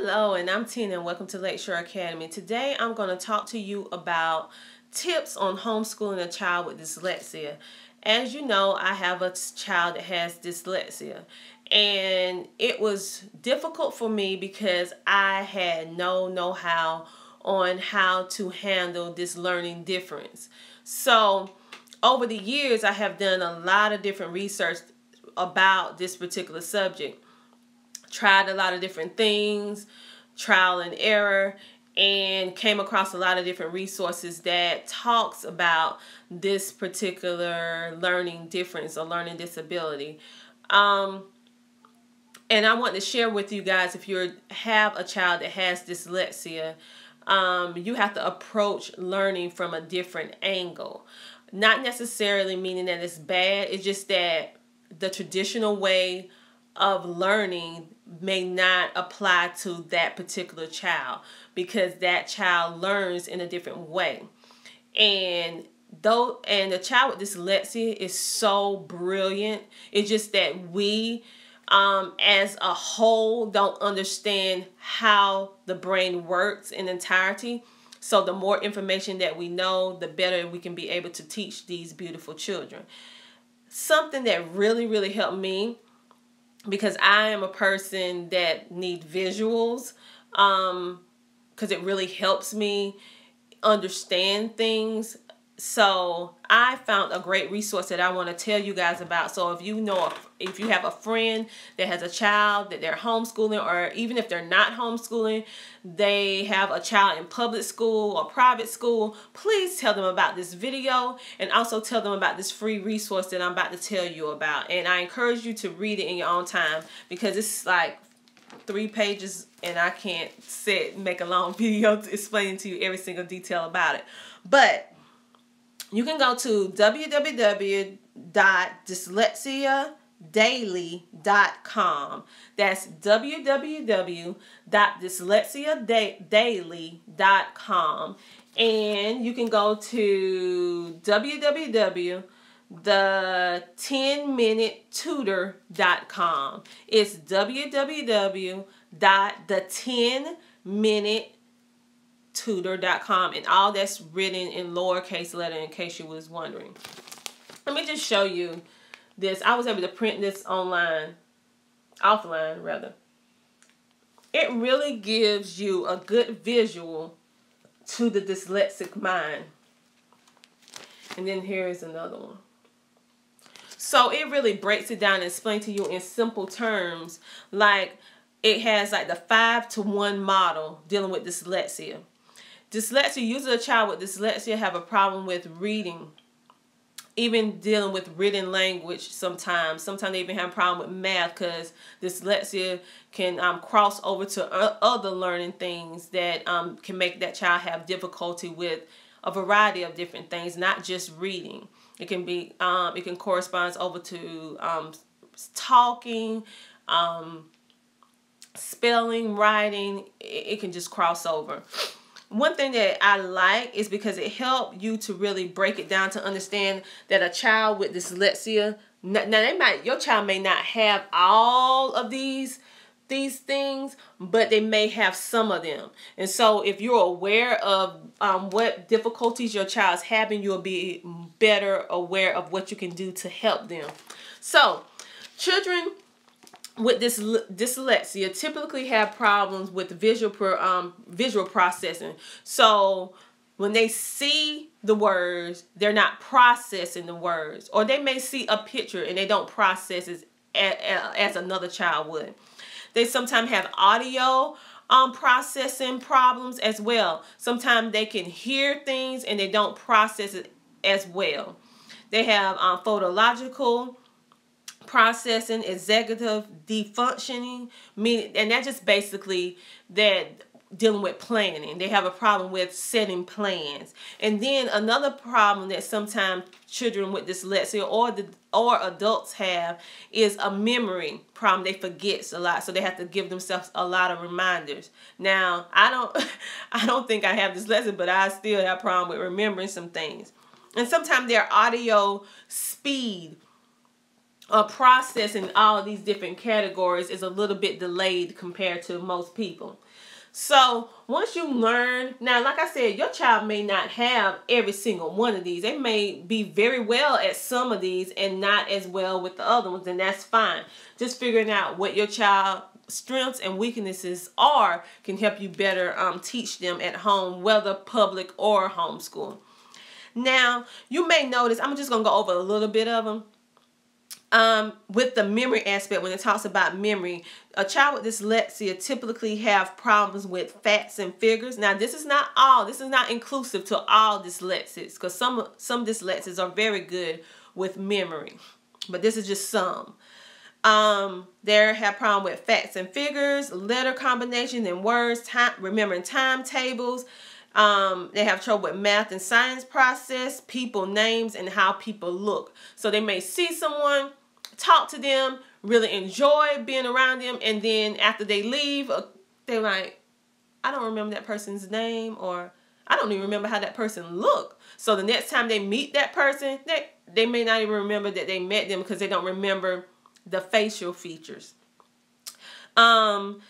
Hello, and I'm Tina, and welcome to Lakeshore Academy. Today I'm going to talk to you about tips on homeschooling a child with dyslexia. As you know, I have a child that has dyslexia, and it was difficult for me because I had no know-how on how to handle this learning difference. So over the years, I have done a lot of different research about this particular subject. Tried a lot of different things, trial and error, and came across a lot of different resources that talks about this particular learning difference or learning disability. And I want to share with you guys, if you have a child that has dyslexia, you have to approach learning from a different angle. Not necessarily meaning that it's bad, it's just that the traditional way of learning may not apply to that particular child because that child learns in a different way. And the child with dyslexia is so brilliant. It's just that we as a whole don't understand how the brain works in entirety. So the more information that we know, the better we can be able to teach these beautiful children. Something that really helped me, because I am a person that needs visuals, because it really helps me understand things. So I found a great resource that I want to tell you guys about. So if you have a friend that has a child that they're homeschooling, or even if they're not homeschooling, they have a child in public school or private school, please tell them about this video and also tell them about this free resource that I'm about to tell you about. And I encourage you to read it in your own time because it's like 3 pages and I can't make a long video explaining to you every single detail about it. But you can go to www.dyslexiadaily.com. That's www.dyslexiadaily.com. And you can go to www.the10minutetutor.com. It's www.the10minutetutor.com, and all that's written in lowercase letter in case you was wondering. Let me just show you this. I was able to print this offline rather. It really gives you a good visual to the dyslexic mind. And then here is another one. So it really breaks it down and explains to you in simple terms, like it has like the 5-to-1 model dealing with dyslexia. Dyslexia, usually a child with dyslexia have a problem with reading, even dealing with written language sometimes. Sometimes they even have a problem with math because dyslexia can cross over to other learning things that can make that child have difficulty with a variety of different things, not just reading. It can be, it can correspond over to talking, spelling, writing. It can just cross over. One thing that I like is because it helps you to really break it down to understand that a child with dyslexia, now your child may not have all of these things, but they may have some of them. And so if you're aware of what difficulties your child's having, you'll be better aware of what you can do to help them. So children with this dyslexia typically have problems with visual processing. So when they see the words, they're not processing the words, or they may see a picture and they don't process it as another child would. They sometimes have audio processing problems as well. Sometimes they can hear things and they don't process it as well. They have photological processing, executive defunctioning, meaning, and that just basically that dealing with planning. They have a problem with setting plans. And then another problem that sometimes children with dyslexia or adults have is a memory problem. They forget a lot, so they have to give themselves a lot of reminders. Now, I don't think I have dyslexia, but I still have a problem with remembering some things. And sometimes their audio speed processing all these different categories is a little bit delayed compared to most people. So once you learn, now like I said, your child may not have every single one of these. They may be very well at some of these and not as well with the other ones, and that's fine. Just figuring out what your child's strengths and weaknesses are can help you better teach them at home, whether public or homeschool. Now, you may notice, I'm just going to go over a little bit of them. With the memory aspect, when it talks about memory, a child with dyslexia typically have problems with facts and figures. Now, this is not all. This is not inclusive to all dyslexics, because some dyslexics are very good with memory, but this is just some. They have problem with facts and figures, letter combinations and words, remembering timetables. They have trouble with math and science process, people names, and how people look. So they may see someone, talk to them, really enjoy being around them, and then after they leave, they're like, I don't remember that person's name, or I don't even remember how that person looked. So the next time they meet that person, they may not even remember that they met them because they don't remember the facial features. Math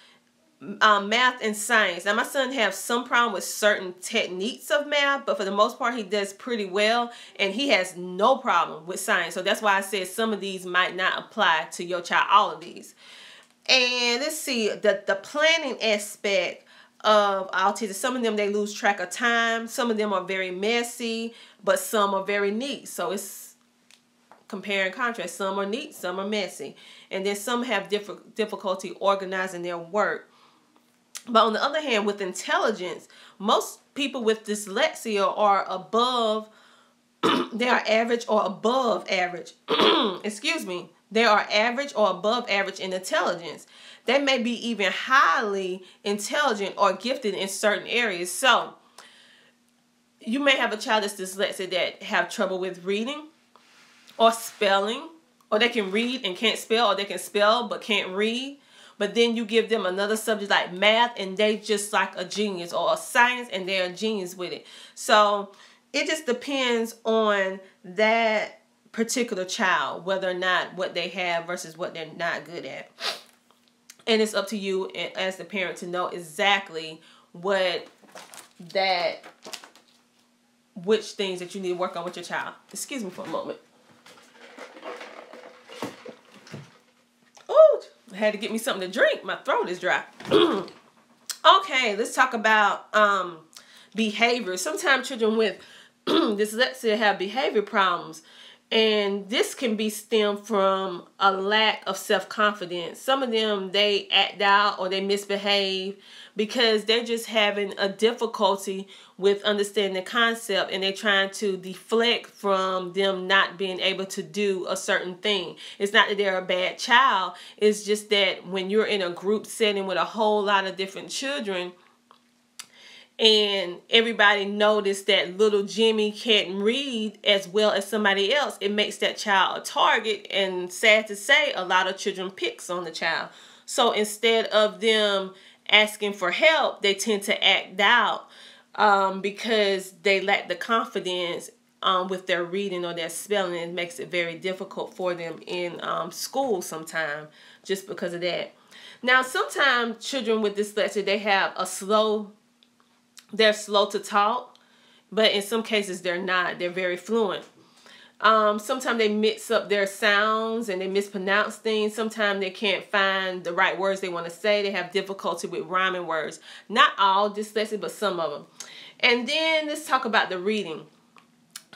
and science. Now, my son has some problem with certain techniques of math, but for the most part, he does pretty well, and he has no problem with science. So that's why I said some of these might not apply to your child, all of these. And let's see, the planning aspect of autism, some of them, they lose track of time. Some of them are very messy, but some are very neat. So it's compare and contrast. Some are neat, some are messy. And then some have difficulty organizing their work. But on the other hand, with intelligence, most people with dyslexia are above, they are average or above average. Excuse me. They are average or above average in intelligence. They may be even highly intelligent or gifted in certain areas. So you may have a child that's dyslexic that have trouble with reading or spelling, or they can read and can't spell, or they can spell but can't read. But then you give them another subject like math, and they just like a genius, or a science, and they're a genius with it. So it just depends on that particular child, whether or not what they have versus what they're not good at. And it's up to you as the parent to know exactly which things that you need to work on with your child. Excuse me for a moment. I had to get me something to drink. My throat is dry. Okay, let's talk about behavior. Sometimes children with dyslexia have behavior problems, and this can be stemmed from a lack of self-confidence. Some of them, they act out or they misbehave because they're just having a difficulty with understanding the concept, and they're trying to deflect from them not being able to do a certain thing. It's not that they're a bad child. It's just that when you're in a group setting with a whole lot of different children, and everybody noticed that little Jimmy can't read as well as somebody else, it makes that child a target, and sad to say, a lot of children picks on the child. So instead of them asking for help, they tend to act out because they lack the confidence with their reading or their spelling. It makes it very difficult for them in school sometimes just because of that. Now, sometimes children with dyslexia, they're slow to talk, but in some cases they're not. They're very fluent. Sometimes they mix up their sounds and they mispronounce things. Sometimes they can't find the right words they want to say. They have difficulty with rhyming words. Not all dyslexic, but some of them. And then let's talk about the reading.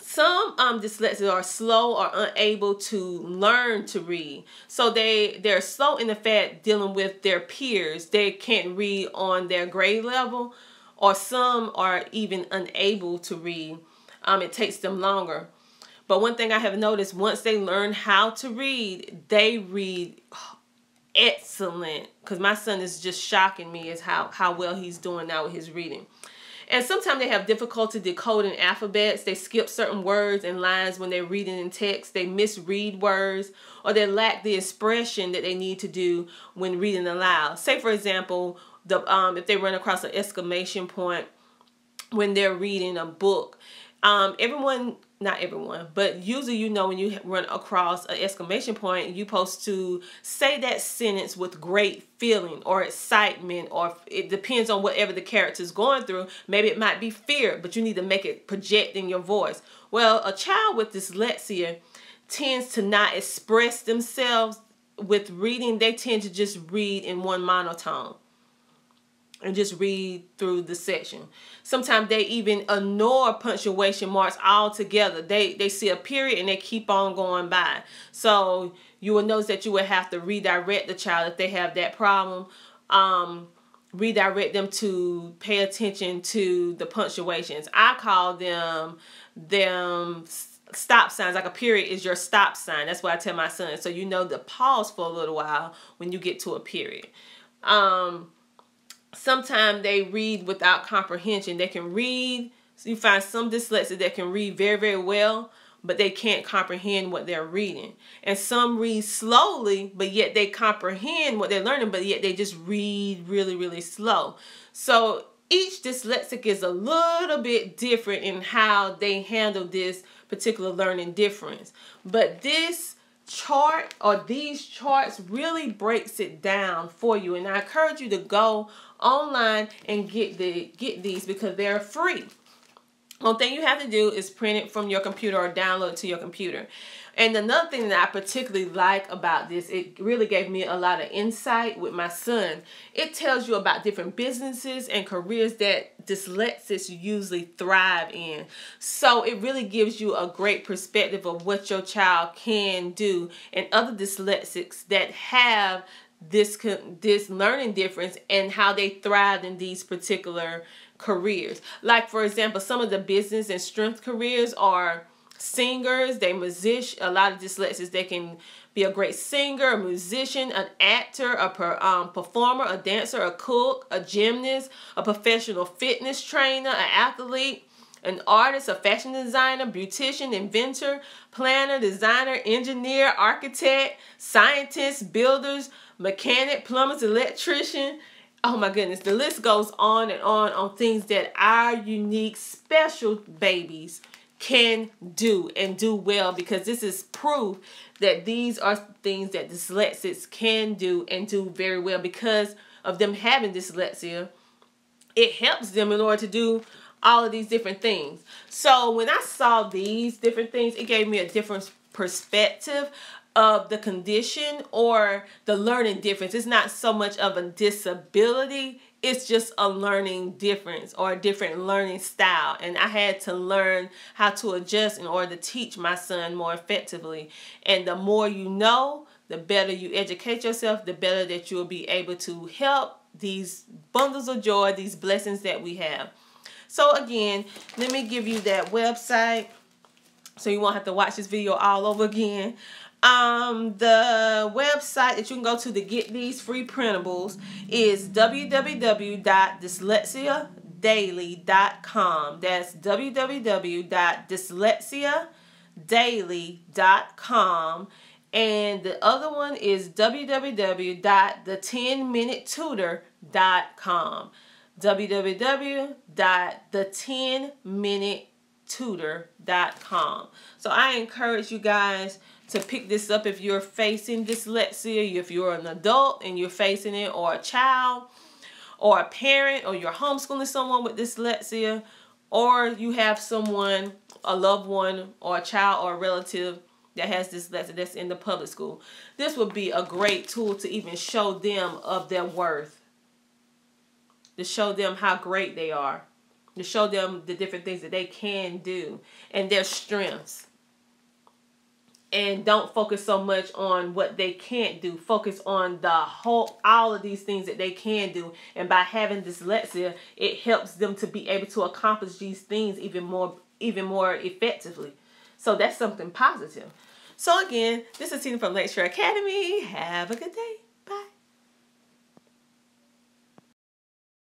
Some dyslexics are slow or unable to learn to read. So they're slow in the fact dealing with their peers. They can't read on their grade level, or some are even unable to read. It takes them longer. But one thing I have noticed, once they learn how to read, they read excellent. Because my son is just shocking me as how well he's doing now with his reading. And sometimes they have difficulty decoding alphabets. They skip certain words and lines when they're reading in text. They misread words, or they lack the expression that they need to do when reading aloud. Say, for example, if they run across an exclamation point when they're reading a book, not everyone, but usually, you know, when you run across an exclamation point, you're supposed to say that sentence with great feeling or excitement, or it depends on whatever the character is going through. Maybe it might be fear, but you need to make it project in your voice. Well, a child with dyslexia tends to not express themselves with reading. They tend to just read in one monotone and just read through the section. Sometimes they even ignore punctuation marks altogether. They see a period and they keep on going by. So you will notice that you will have to redirect the child if they have that problem. Redirect them to pay attention to the punctuations. I call them stop signs. Like a period is your stop sign. That's what I tell my son. So you know to pause for a little while when you get to a period. Sometimes they read without comprehension. They can read. So you find some dyslexics that can read very, very well, but they can't comprehend what they're reading. And some read slowly, but yet they comprehend what they're learning, but yet they just read really, really slow. So each dyslexic is a little bit different in how they handle this particular learning difference. But this chart, or these charts, really breaks it down for you. And I encourage you to go online and get these because they're free. One thing you have to do is print it from your computer or download it to your computer. And another thing that I particularly like about this, it really gave me a lot of insight with my son. It tells you about different businesses and careers that dyslexics usually thrive in. So it really gives you a great perspective of what your child can do, and other dyslexics that have this learning difference and how they thrive in these particular careers. Like, for example, some of the business and strength careers are singers, they musician. A lot of dyslexics, they can be a great singer, a musician, an actor, a performer, a dancer, a cook, a gymnast, a professional fitness trainer, an athlete, an artist, a fashion designer, beautician, inventor, planner, designer, engineer, architect, scientist, builders, mechanic, plumbers, electrician. Oh my goodness, the list goes on and on things that our unique special babies can do and do well, because this is proof that these are things that dyslexics can do and do very well. Because of them having dyslexia, it helps them in order to do all of these different things. So when I saw these different things, it gave me a different perspective of the condition or the learning difference. It's not so much of a disability, it's just a learning difference or a different learning style. And I had to learn how to adjust in order to teach my son more effectively. And the more you know, the better you educate yourself, the better that you'll be able to help these bundles of joy, these blessings that we have. So again, let me give you that website so you won't have to watch this video all over again. The website that you can go to get these free printables is www.dyslexiadaily.com. That's www.dyslexiadaily.com. And the other one is www.the10minutetutor.com. www.the10minutetutor.com. So I encourage you guys to pick this up if you're facing dyslexia, if you're an adult and you're facing it, or a child, or a parent, or you're homeschooling someone with dyslexia, or you have someone, a loved one, or a child, or a relative that has dyslexia that's in the public school. This would be a great tool to even show them of their worth, to show them how great they are, to show them the different things that they can do and their strengths. And don't focus so much on what they can't do. Focus on all of these things that they can do. And by having dyslexia, it helps them to be able to accomplish these things even more effectively. So that's something positive. So again, this is Tina from Lakeshore Academy. Have a good day.